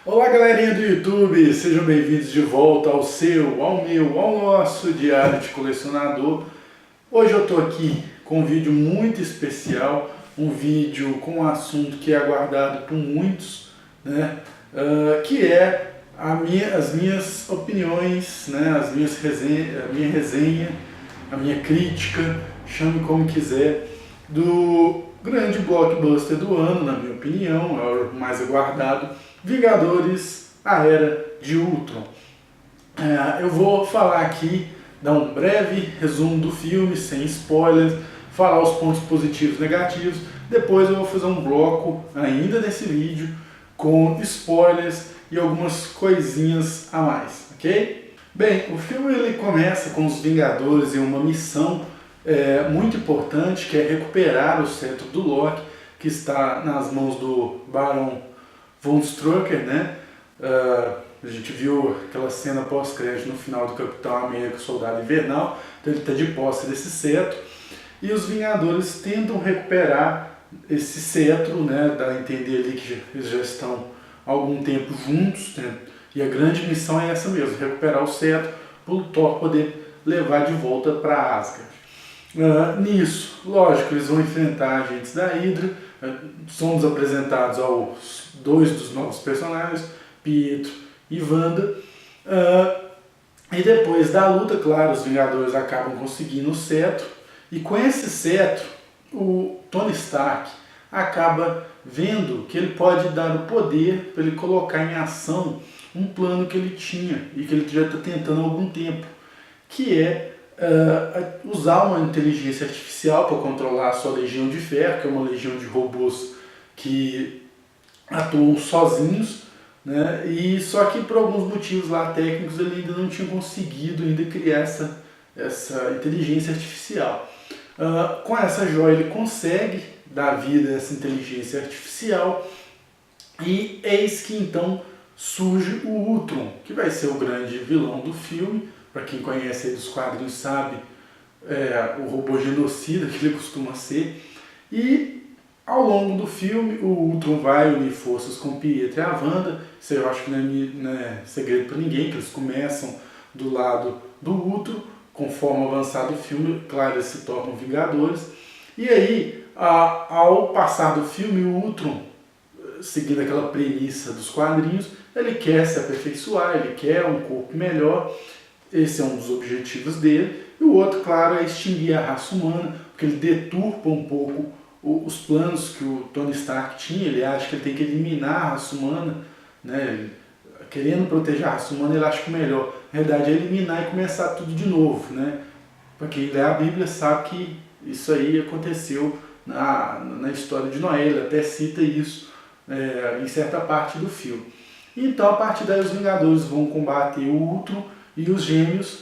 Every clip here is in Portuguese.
Olá, galerinha do YouTube, sejam bem-vindos de volta ao seu, ao meu, ao nosso Diário de Colecionador. Hoje eu tô aqui com um vídeo muito especial, um vídeo com um assunto que é aguardado por muitos, né? Que é as minhas opiniões, né? A minha resenha, a minha crítica, chame como quiser, do grande blockbuster do ano, na minha opinião, é o mais aguardado, Vingadores, a Era de Ultron. Eu vou falar aqui, dar um breve resumo do filme, sem spoilers, falar os pontos positivos e negativos. Depois eu vou fazer um bloco ainda nesse vídeo com spoilers e algumas coisinhas a mais, ok? Bem, o filme ele começa com os Vingadores em uma missão muito importante, que é recuperar o cetro do Loki, que está nas mãos do Barão Von Strucker, né? A gente viu aquela cena pós-crédito no final do Capitão América, Soldado Invernal, então ele está de posse desse cetro, e os Vingadores tentam recuperar esse cetro, né? Dá a entender ali que eles já estão há algum tempo juntos, né? E a grande missão é essa mesmo, recuperar o cetro para o Thor poder levar de volta para Asgard. Nisso, lógico, eles vão enfrentar agentes da Hydra. Somos apresentados aos dois dos novos personagens, Pietro e Wanda. E depois da luta, claro, os Vingadores acabam conseguindo o cetro. E com esse cetro, o Tony Stark acaba vendo que ele pode dar o poder para ele colocar em ação um plano que ele tinha e que ele já está tentando há algum tempo, que é usar uma inteligência artificial para controlar a sua Legião de Ferro, que é uma legião de robôs que atuam sozinhos, né? E só que por alguns motivos lá técnicos ele ainda não tinha conseguido ainda criar essa inteligência artificial. Com essa joia ele consegue dar vida a essa inteligência artificial e eis que então surge o Ultron, que vai ser o grande vilão do filme. Para quem conhece aí dos quadrinhos sabe, o robô genocida que ele costuma ser. E ao longo do filme o Ultron vai unir forças com o Pietro e a Wanda. Isso eu acho que não é segredo para ninguém, que eles começam do lado do Ultron. Conforme avançar do filme, claro, eles se tornam Vingadores. E aí, ao passar do filme, o Ultron, seguindo aquela premissa dos quadrinhos, ele quer se aperfeiçoar, ele quer um corpo melhor. Esse é um dos objetivos dele. E o outro, claro, é extinguir a raça humana, porque ele deturpa um pouco os planos que o Tony Stark tinha. Ele acha que ele tem que eliminar a raça humana, né? Querendo proteger a raça humana, ele acha que o melhor, na verdade, é eliminar e começar tudo de novo, né? Para quem lê a Bíblia sabe que isso aí aconteceu na história de Noé, ele até cita isso em certa parte do filme. Então, a partir daí, os Vingadores vão combater o Ultron e os gêmeos,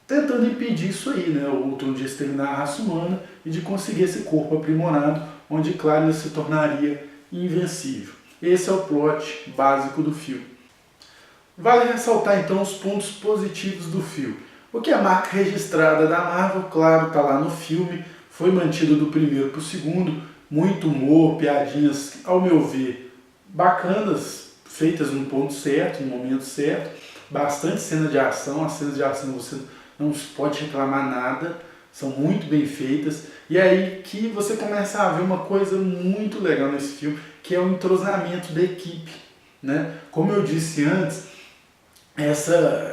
tentando impedir isso aí, né? O Ultron de exterminar a raça humana e de conseguir esse corpo aprimorado, onde, claro, ele se tornaria invencível. Esse é o plot básico do filme. Vale ressaltar então os pontos positivos do filme. Porque a marca registrada da Marvel, claro, está lá no filme, foi mantido do primeiro para o segundo, muito humor, piadinhas, ao meu ver, bacanas, feitas no ponto certo, no momento certo, bastante cena de ação. As cenas de ação você não pode reclamar nada, são muito bem feitas, e aí que você começa a ver uma coisa muito legal nesse filme, que é o entrosamento da equipe, né? Como eu disse antes,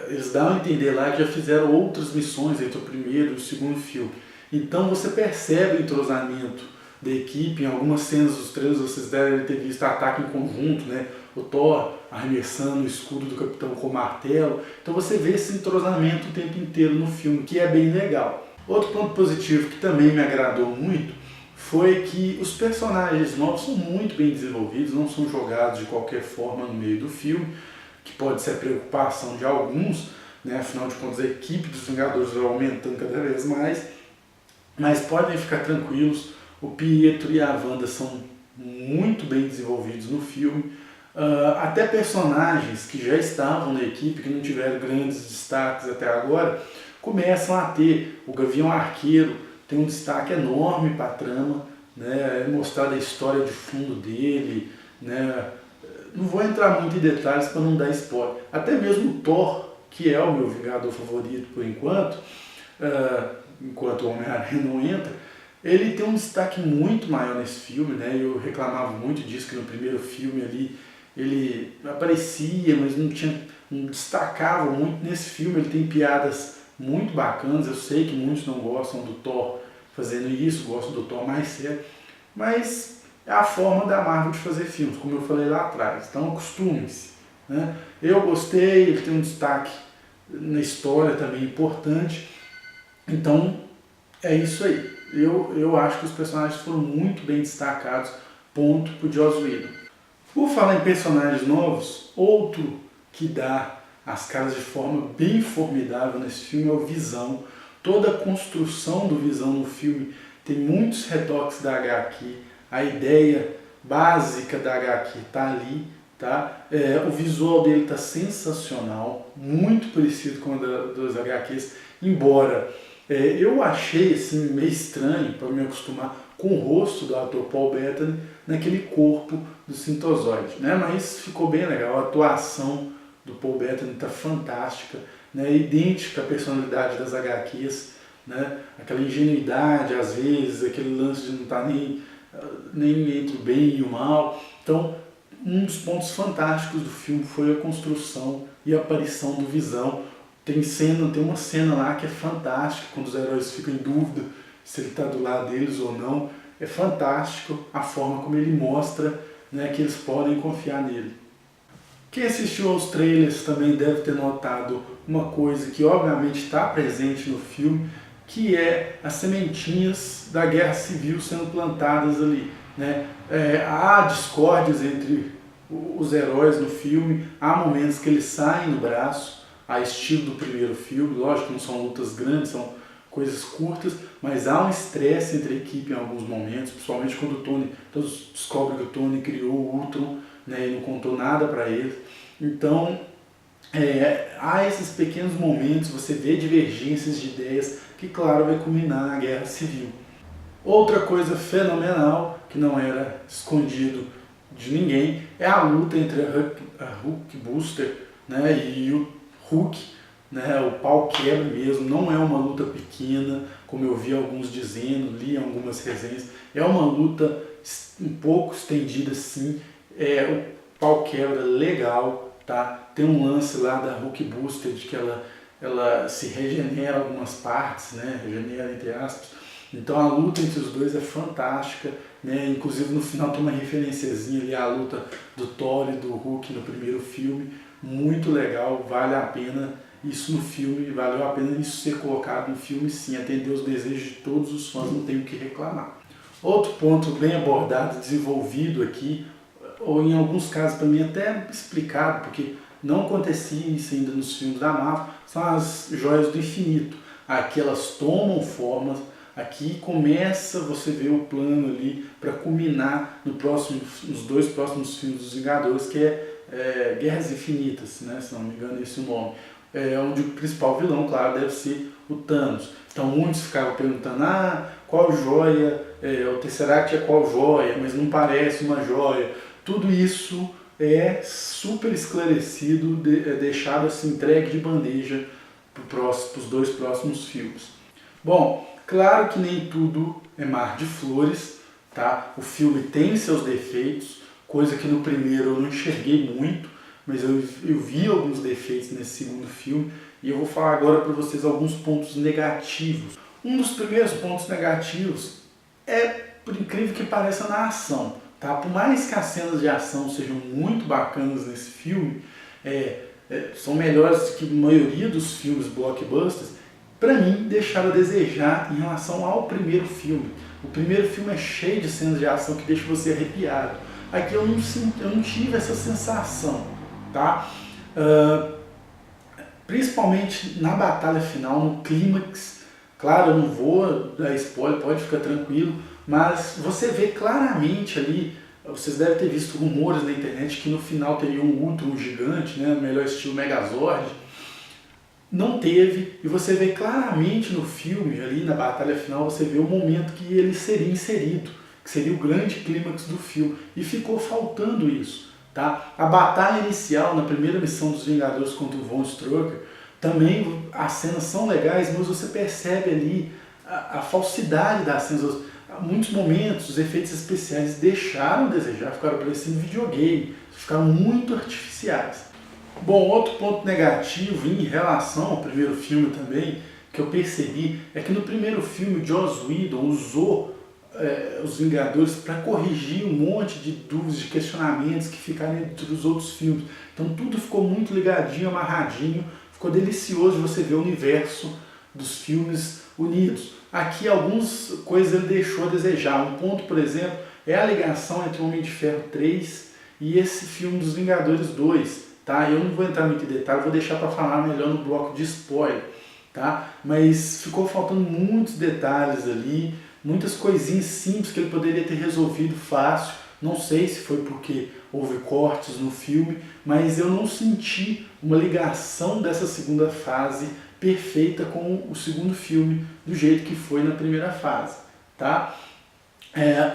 eles dão a entender lá que já fizeram outras missões entre o primeiro e o segundo filme, então você percebe o entrosamento da equipe. Em algumas cenas dos trailers vocês devem ter visto ataque em conjunto, né? O Thor arremessando o escudo do Capitão com o martelo. Então você vê esse entrosamento o tempo inteiro no filme, que é bem legal. Outro ponto positivo que também me agradou muito foi que os personagens novos são muito bem desenvolvidos, não são jogados de qualquer forma no meio do filme, que pode ser a preocupação de alguns, né? Afinal de contas a equipe dos Vingadores vai aumentando cada vez mais, mas podem ficar tranquilos, o Pietro e a Wanda são muito bem desenvolvidos no filme. Até personagens que já estavam na equipe, que não tiveram grandes destaques até agora, começam a ter. O Gavião Arqueiro tem um destaque enorme para a trama, né? É mostrada a história de fundo dele, né? Não vou entrar muito em detalhes para não dar spoiler. Até mesmo o Thor, que é o meu Vingador favorito por enquanto, enquanto o Homem-Aranha não entra, ele tem um destaque muito maior nesse filme, né? Eu reclamava muito disso, que no primeiro filme ali ele aparecia, mas não destacava muito. Nesse filme ele tem piadas muito bacanas. Eu sei que muitos não gostam do Thor fazendo isso, gostam do Thor mais sério, mas é a forma da Marvel de fazer filmes, como eu falei lá atrás. Então acostumem-se, né? Eu gostei, ele tem um destaque na história também importante. Então é isso aí. Eu acho que os personagens foram muito bem destacados. Ponto pro Joss Whedon. Por falar em personagens novos, outro que dá as caras de forma bem formidável nesse filme é o Visão. Toda a construção do Visão no filme tem muitos retoques da HQ. A ideia básica da HQ está ali, tá? O visual dele está sensacional, muito parecido com o das HQs, embora eu achei assim, meio estranho para me acostumar com o rosto do ator Paul Bettany naquele corpo do Sintozoide, né? Mas ficou bem legal. A atuação do Paul Bettany está fantástica, né? Idêntica à personalidade das HQs, né? Aquela ingenuidade às vezes, aquele lance de não estar nem entre o bem e o mal. Então, um dos pontos fantásticos do filme foi a construção e a aparição do Visão. Tem uma cena lá que é fantástica, quando os heróis ficam em dúvida se ele está do lado deles ou não. É fantástico a forma como ele mostra, né, que eles podem confiar nele. Quem assistiu aos trailers também deve ter notado uma coisa que obviamente está presente no filme, que é as sementinhas da guerra civil sendo plantadas ali, né? Há discórdias entre os heróis no filme, há momentos que eles saem do braço, a estilo do primeiro filme. Lógico que não são lutas grandes, são coisas curtas, mas há um estresse entre a equipe em alguns momentos, principalmente quando o Tony, todos descobrem que o Tony criou o Ultron, né, e não contou nada para ele. Então, há esses pequenos momentos, você vê divergências de ideias, que claro vai culminar na guerra civil. Outra coisa fenomenal, que não era escondido de ninguém, é a luta entre a Hulkbuster, né, e o Hulk, né, o pau quebra mesmo. Não é uma luta pequena, como eu vi alguns dizendo, li algumas resenhas. É uma luta um pouco estendida sim, o pau quebra legal, tá? Tem um lance lá da Hulkbuster de que ela se regenera algumas partes, né, regenera entre aspas. Então a luta entre os dois é fantástica, né? Inclusive no final tem uma referenciazinha ali à luta do Thor e do Hulk no primeiro filme, muito legal, vale a pena isso no filme, valeu a pena isso ser colocado no filme sim, atender os desejos de todos os fãs, não tenho o que reclamar. Outro ponto bem abordado, desenvolvido aqui, ou em alguns casos para mim até explicado, porque não acontecia isso ainda nos filmes da Marvel, são as joias do infinito. Aqui elas tomam formas. Aqui começa você ver o plano ali para culminar nos dois próximos filmes dos Vingadores, que é Guerras Infinitas, né? Se não me engano é esse o nome. Onde o principal vilão, claro, deve ser o Thanos. Então muitos ficavam perguntando, qual joia, o Tesseract é qual joia, mas não parece uma joia. Tudo isso é super esclarecido, deixado assim, entregue de bandeja para os dois próximos filmes. Bom, claro que nem tudo é mar de flores, tá? O filme tem seus defeitos, coisa que no primeiro eu não enxerguei muito, mas eu vi alguns defeitos nesse segundo filme e eu vou falar agora para vocês alguns pontos negativos. Um dos primeiros pontos negativos é, por incrível que pareça, na ação, tá? Por mais que as cenas de ação sejam muito bacanas nesse filme, são melhores que a maioria dos filmes blockbusters, para mim deixaram a desejar em relação ao primeiro filme. O primeiro filme é cheio de cenas de ação que deixam você arrepiado. Aqui eu não tive essa sensação, tá? Principalmente na batalha final, no clímax. Claro, eu não vou dar spoiler, pode ficar tranquilo, mas você vê claramente ali, vocês devem ter visto rumores na internet que no final teria um Ultron gigante, né, melhor estilo Megazord. Não teve, e você vê claramente no filme, ali na batalha final, você vê o momento que ele seria inserido, que seria o grande clímax do filme, e ficou faltando isso. Tá? A batalha inicial na primeira missão dos Vingadores contra o Von Strucker, também as cenas são legais, mas você percebe ali a falsidade das cenas. Muitos momentos, os efeitos especiais deixaram a desejar, ficaram parecendo videogame, ficaram muito artificiais. Bom, outro ponto negativo em relação ao primeiro filme também, que eu percebi, é que no primeiro filme o Joss Whedon usou os Vingadores para corrigir um monte de dúvidas, de questionamentos que ficaram entre os outros filmes. Então tudo ficou muito ligadinho, amarradinho, ficou delicioso você ver o universo dos filmes unidos. Aqui algumas coisas ele deixou a desejar. Um ponto, por exemplo, é a ligação entre o Homem de Ferro 3 e esse filme dos Vingadores 2. Tá? Eu não vou entrar muito em detalhe, vou deixar para falar melhor no bloco de spoiler. Tá? Mas ficou faltando muitos detalhes ali, muitas coisinhas simples que ele poderia ter resolvido fácil. Não sei se foi porque houve cortes no filme, mas eu não senti uma ligação dessa segunda fase perfeita com o segundo filme, do jeito que foi na primeira fase. Tá?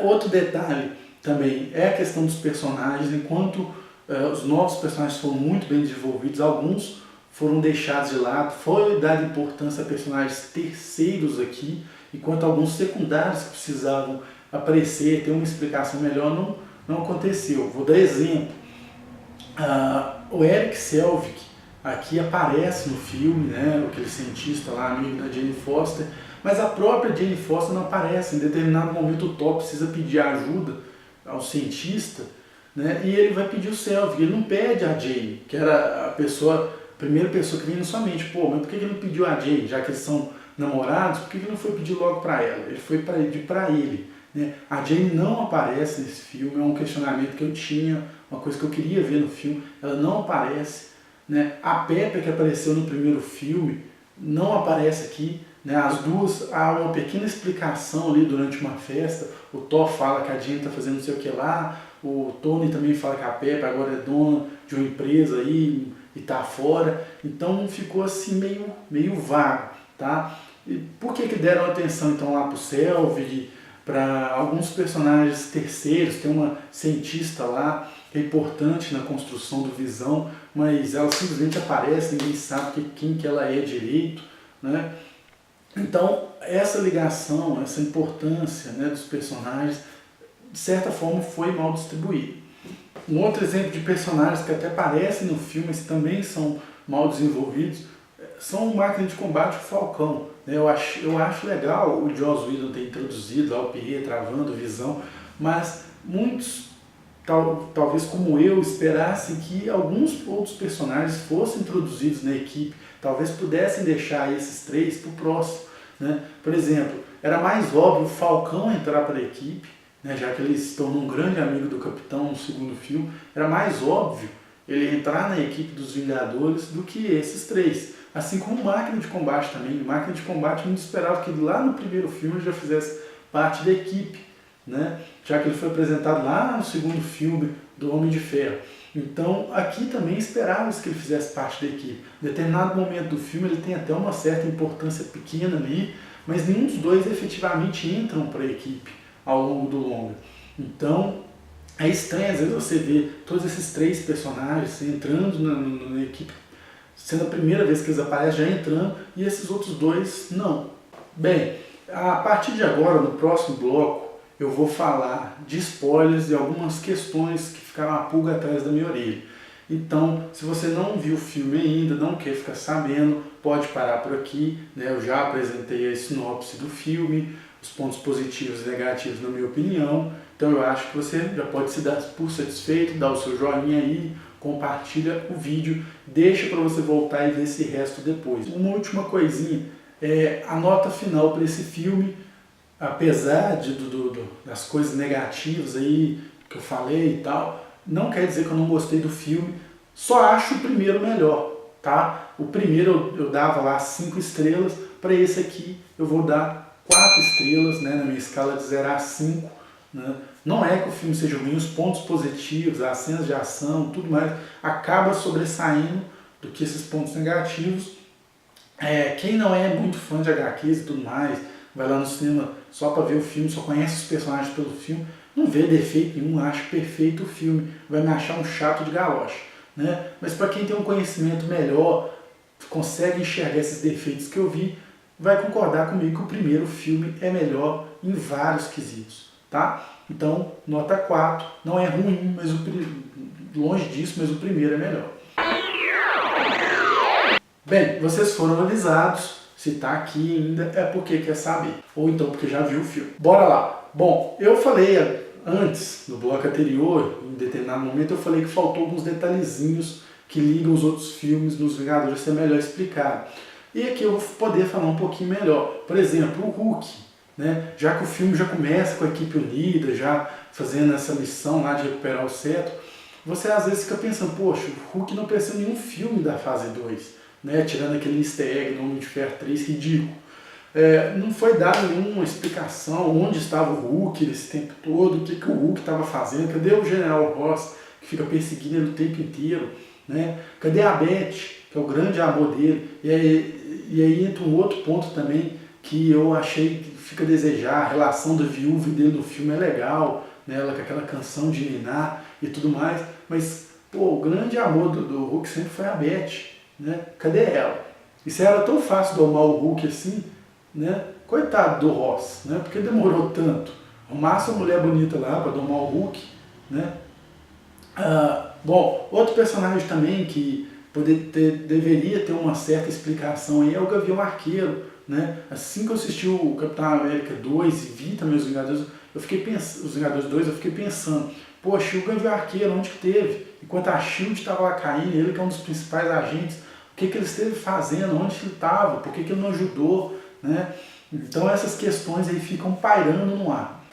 Outro detalhe também é a questão dos personagens. Enquanto os novos personagens foram muito bem desenvolvidos, alguns foram deixados de lado, foi dada importância a personagens terceiros aqui, enquanto alguns secundários que precisavam aparecer, ter uma explicação melhor, não aconteceu. Vou dar exemplo. O Eric Selvig aqui aparece no filme, né, aquele cientista lá, amigo da Jane Foster, mas a própria Jane Foster não aparece. Em determinado momento o Thor precisa pedir ajuda ao cientista, né, e ele vai pedir o Selvig, ele não pede a Jane, que era a primeira pessoa que vinha na sua mente. Pô, mas por que ele não pediu a Jane, já que eles são namorados, por que ele não foi pedir logo para ela? Ele foi pedir para ele. Né? A Jane não aparece nesse filme, é um questionamento que eu tinha, uma coisa que eu queria ver no filme, ela não aparece. Né? A Pepper, que apareceu no primeiro filme, não aparece aqui. Né? As duas, há uma pequena explicação ali durante uma festa. O Thor fala que a Jane está fazendo não sei o que lá, o Tony também fala que a Pepper agora é dona de uma empresa aí e está fora. Então ficou assim meio vago. Tá? E por que deram atenção então lá para o Selvig, para alguns personagens terceiros? Tem uma cientista lá que é importante na construção do Visão, mas ela simplesmente aparece, ninguém sabe quem que ela é direito. Né? Então essa ligação, essa importância, né, dos personagens, de certa forma foi mal distribuída. Um outro exemplo de personagens que até aparecem no filme, mas também são mal desenvolvidos, são o Máquina de Combate e o Falcão. Eu acho legal o Joss Whedon ter introduzido lá o Pietro, travando, Visão, mas muitos, talvez como eu, esperassem que alguns outros personagens fossem introduzidos na equipe, talvez pudessem deixar esses três para o próximo. Né? Por exemplo, era mais óbvio o Falcão entrar para a equipe, né, já que ele se tornou um grande amigo do Capitão no segundo filme, era mais óbvio ele entrar na equipe dos Vingadores do que esses três. Assim como Máquina de Combate também. Máquina de Combate muito esperava que lá no primeiro filme ele já fizesse parte da equipe, né? Já que ele foi apresentado lá no segundo filme do Homem de Ferro. Então aqui também esperava-se que ele fizesse parte da equipe. Em determinado momento do filme ele tem até uma certa importância pequena ali, mas nenhum dos dois efetivamente entram para a equipe ao longo do longa. Então é estranho às vezes você ver todos esses três personagens entrando na equipe, sendo a primeira vez que eles aparecem já entrando, e esses outros dois não. Bem, a partir de agora, no próximo bloco, eu vou falar de spoilers e algumas questões que ficaram a pulga atrás da minha orelha. Então, se você não viu o filme ainda, não quer ficar sabendo, pode parar por aqui. Né? Eu já apresentei a sinopse do filme, os pontos positivos e negativos na minha opinião. Então eu acho que você já pode se dar por satisfeito, dar o seu joinha aí, compartilha o vídeo, deixa para você voltar e ver esse resto depois. Uma última coisinha, a nota final para esse filme, apesar das coisas negativas aí que eu falei e tal, não quer dizer que eu não gostei do filme, só acho o primeiro melhor, tá? O primeiro eu dava lá 5 estrelas, para esse aqui eu vou dar 4 estrelas, né, na minha escala de 0 a 5, né? Não é que o filme seja ruim, os pontos positivos, as cenas de ação, tudo mais, acaba sobressaindo do que esses pontos negativos. Quem não é muito fã de HQs e tudo mais, vai lá no cinema só para ver o filme, só conhece os personagens pelo filme, não vê defeito nenhum, acha perfeito o filme, vai me achar um chato de galocha, né? Mas para quem tem um conhecimento melhor, consegue enxergar esses defeitos que eu vi, vai concordar comigo que o primeiro filme é melhor em vários quesitos, tá? Então, nota 4, não é ruim, mas longe disso, mas o primeiro é melhor. Bem, vocês foram avisados, se tá aqui ainda é porque quer saber, ou então porque já viu o filme. Bora lá! Bom, eu falei antes, no bloco anterior, em determinado momento, eu falei que faltou alguns detalhezinhos que ligam os outros filmes nos Vingadores, ser melhor explicado. E aqui eu vou poder falar um pouquinho melhor. Por exemplo, o Hulk, né? Já que o filme já começa com a equipe unida, já fazendo essa missão lá de recuperar o cetro, você às vezes fica pensando, poxa, o Hulk não apareceu em nenhum filme da fase 2, né? Tirando aquele easter egg no Homem de Ferro 3, ridículo. Não foi dada nenhuma explicação onde estava o Hulk esse tempo todo, o que o Hulk estava fazendo, cadê o General Ross, que fica perseguindo ele o tempo inteiro, né? Cadê a Beth, que é o grande amor dele? E aí entra um outro ponto também que eu achei que fica a desejar, a relação da viúva dele no filme é legal, né? Ela com aquela canção de ninar e tudo mais, mas pô, o grande amor do Hulk sempre foi a Beth, né? Cadê ela? E se era tão fácil domar o Hulk assim, né? Coitado do Ross, né? Porque demorou tanto. Arrumasse uma mulher bonita lá para domar o Hulk, né? Bom, outro personagem também que deveria ter uma certa explicação aí é o Gavião Arqueiro, né? Assim que eu assisti o Capitão América 2 e vi também os Vingadores, os Vingadores 2, eu fiquei pensando, poxa, e o Gavião Arqueiro, onde que teve? Enquanto a SHIELD estava lá caindo, ele que é um dos principais agentes, o que ele esteve fazendo, onde ele estava, por que ele não ajudou, né? Então essas questões aí ficam pairando no ar.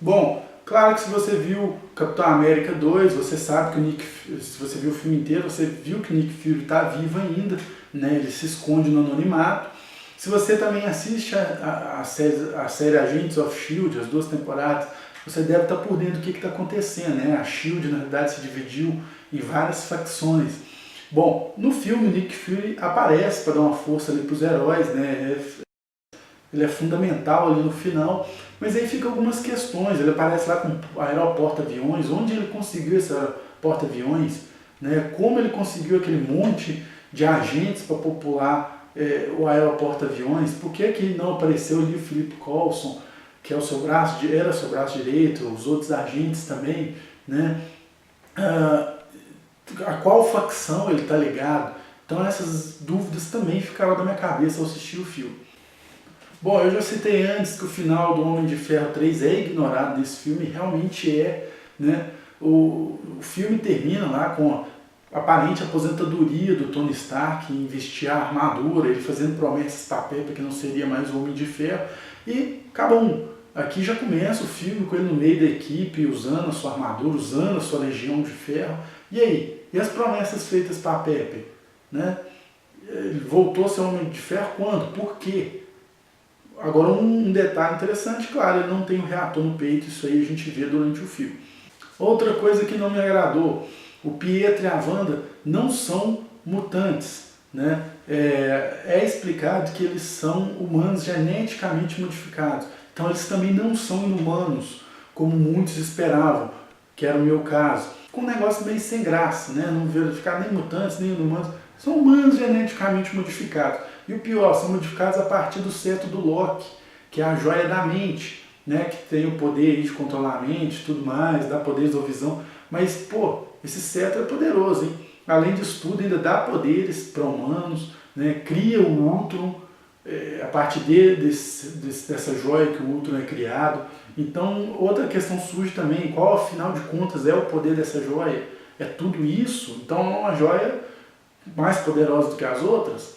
Bom, claro que se você viu Capitão América 2, você sabe que se você viu o filme inteiro, você viu que o Nick Fury está vivo ainda, né? Ele se esconde no anonimato. Se você também assiste a série Agents of S.H.I.E.L.D., as 2 temporadas, você deve estar por dentro do que está acontecendo, né? A S.H.I.E.L.D., na verdade, se dividiu em várias facções. Bom, no filme, o Nick Fury aparece para dar uma força ali para os heróis, né? Ele é fundamental ali no final, mas aí fica algumas questões. Ele aparece lá com o aeroporta-aviões, onde ele conseguiu esse porta-aviões, né? Como ele conseguiu aquele monte de agentes para popular o aeroporta-aviões, por que não apareceu ali o Philip Coulson, que é era seu braço direito, os outros agentes também, né? A qual facção ele está ligado? Então essas dúvidas também ficaram na minha cabeça ao assistir o filme. Bom, eu já citei antes que o final do Homem de Ferro 3 é ignorado nesse filme, realmente é, né? O filme termina lá com a aparente aposentadoria do Tony Stark em vestir a armadura, ele fazendo promessas para Pepper que não seria mais o Homem de Ferro, e acabou. Aqui já começa o filme com ele no meio da equipe, usando a sua armadura, usando a sua legião de ferro. E aí? E as promessas feitas para Pepper? Né? Ele voltou a ser Homem de Ferro quando? Por quê? Agora um detalhe interessante, claro, ele não tem um reator no peito, isso aí a gente vê durante o filme. Outra coisa que não me agradou, o Pietro e a Wanda não são mutantes, né? É explicado que eles são humanos geneticamente modificados, então eles também não são inumanos, como muitos esperavam, que era o meu caso. Com um negócio meio sem graça, né? Não verificar nem mutantes, nem inumanos, são humanos geneticamente modificados. E o pior, são modificados a partir do cetro do Loki, que é a joia da mente, né? Que tem o poder de controlar a mente e tudo mais, dá poderes da visão. Mas, pô, esse cetro é poderoso, hein? Além disso tudo, ainda dá poderes para humanos, né? Cria o Ultron, a partir dessa joia que o Ultron é criado. Então, outra questão surge também, qual afinal de contas é o poder dessa joia? É tudo isso? Então é uma joia mais poderosa do que as outras?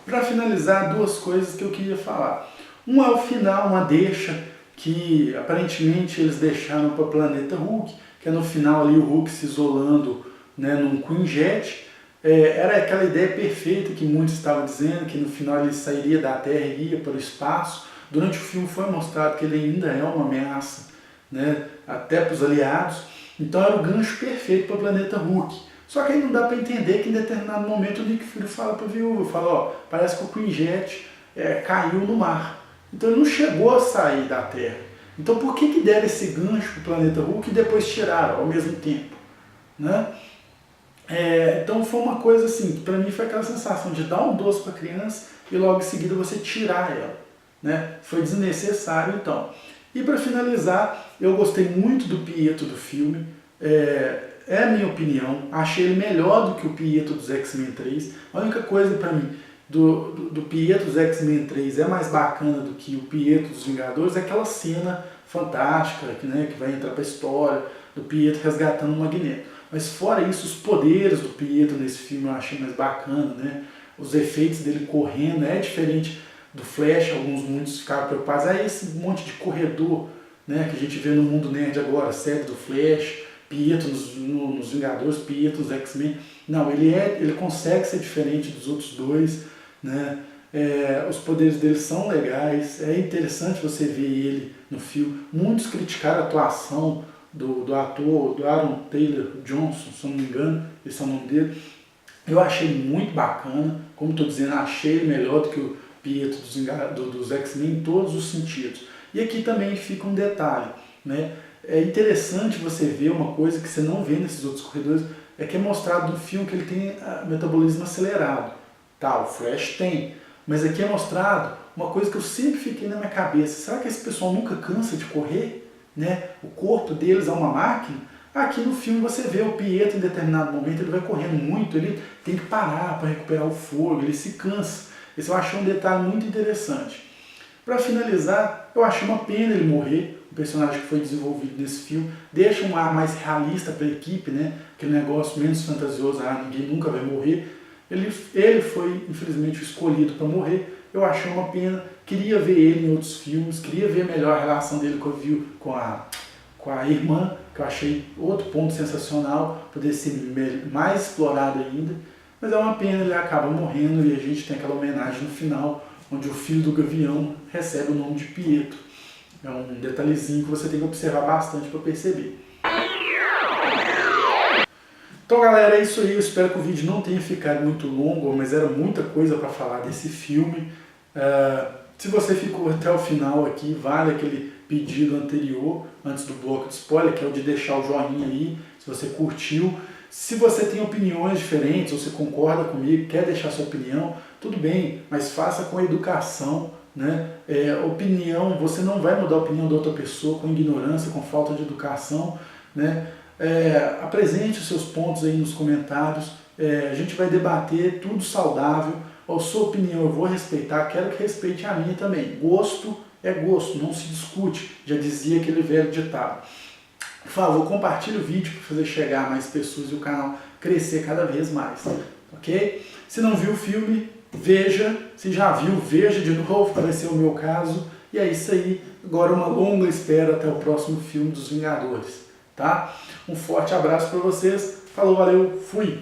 Para finalizar, 2 coisas que eu queria falar. Uma é o final, uma deixa que aparentemente eles deixaram para o planeta Hulk, que é no final ali o Hulk se isolando, né, num Quinjet. Era aquela ideia perfeita que muitos estavam dizendo, que no final ele sairia da Terra e ia para o espaço. Durante o filme foi mostrado que ele ainda é uma ameaça, né, até para os aliados. Então era o gancho perfeito para o planeta Hulk. Só que aí não dá para entender que em determinado momento o Nick Fury fala para a viúva, fala, ó, parece que o Quinjet caiu no mar. Então ele não chegou a sair da Terra. Então por que deram esse gancho para o Planeta Hulk e depois tiraram ao mesmo tempo? Né? Então foi uma coisa assim, que para mim foi aquela sensação de dar um doce para a criança e logo em seguida você tirar ela. Né? Foi desnecessário então. E para finalizar, eu gostei muito do Pietro do filme, é a minha opinião, achei ele melhor do que o Pietro dos X-Men 3. A única coisa para mim do Pietro dos X-Men 3 é mais bacana do que o Pietro dos Vingadores, é aquela cena fantástica, né, que vai entrar para a história, do Pietro resgatando o Magneto. Mas fora isso, os poderes do Pietro nesse filme eu achei mais bacana, né? Os efeitos dele correndo é diferente do Flash, muitos ficaram preocupados. Esse monte de corredor, né, que a gente vê no mundo nerd agora, série do Flash, Pietro nos Vingadores, Pietro nos X-Men. Não, ele consegue ser diferente dos outros dois, né? Os poderes dele são legais, é interessante você ver ele no filme. Muitos criticaram a atuação do ator, do Aaron Taylor Johnson, se não me engano, esse é o nome dele. Eu achei muito bacana, como estou dizendo, achei ele melhor do que o Pietro dos X-Men em todos os sentidos. E aqui também fica um detalhe, né? É interessante você ver uma coisa que você não vê nesses outros corredores, é que é mostrado no filme que ele tem metabolismo acelerado. Tá, o Flash tem, mas aqui é mostrado uma coisa que eu sempre fiquei na minha cabeça. Será que esse pessoal nunca cansa de correr? Né? O corpo deles é uma máquina? Aqui no filme você vê o Pietro em determinado momento, ele vai correndo muito, ele tem que parar para recuperar o fôlego, ele se cansa. Esse eu achei um detalhe muito interessante. Para finalizar, eu achei uma pena ele morrer, o personagem que foi desenvolvido nesse filme, deixa um ar mais realista para a equipe, né? Aquele negócio menos fantasioso, ninguém nunca vai morrer. Ele foi, infelizmente, escolhido para morrer. Eu achei uma pena, queria ver ele em outros filmes, queria ver melhor a relação dele com a irmã, que eu achei outro ponto sensacional, poder ser mais explorado ainda. Mas é uma pena, ele acaba morrendo e a gente tem aquela homenagem no final, onde o filho do Gavião recebe o nome de Pietro. É um detalhezinho que você tem que observar bastante para perceber. Então galera, é isso aí, eu espero que o vídeo não tenha ficado muito longo, mas era muita coisa para falar desse filme. Se você ficou até o final aqui, vale aquele pedido anterior, antes do bloco de spoiler, que é o de deixar o joinha aí, se você curtiu. Se você tem opiniões diferentes, ou você concorda comigo, quer deixar sua opinião, tudo bem, mas faça com educação, né? Opinião, você não vai mudar a opinião da outra pessoa com ignorância, com falta de educação, né? Apresente os seus pontos aí nos comentários, a gente vai debater tudo saudável. A sua opinião eu vou respeitar, quero que respeite a minha também. Gosto é gosto, não se discute, já dizia aquele velho ditado. Por favor, compartilhe o vídeo para fazer chegar a mais pessoas e o canal crescer cada vez mais, ok? Se não viu o filme, veja. Se já viu, veja de novo, para ser o meu caso. E é isso aí. Agora uma longa espera até o próximo filme dos Vingadores, tá? Um forte abraço para vocês. Falou, valeu, fui!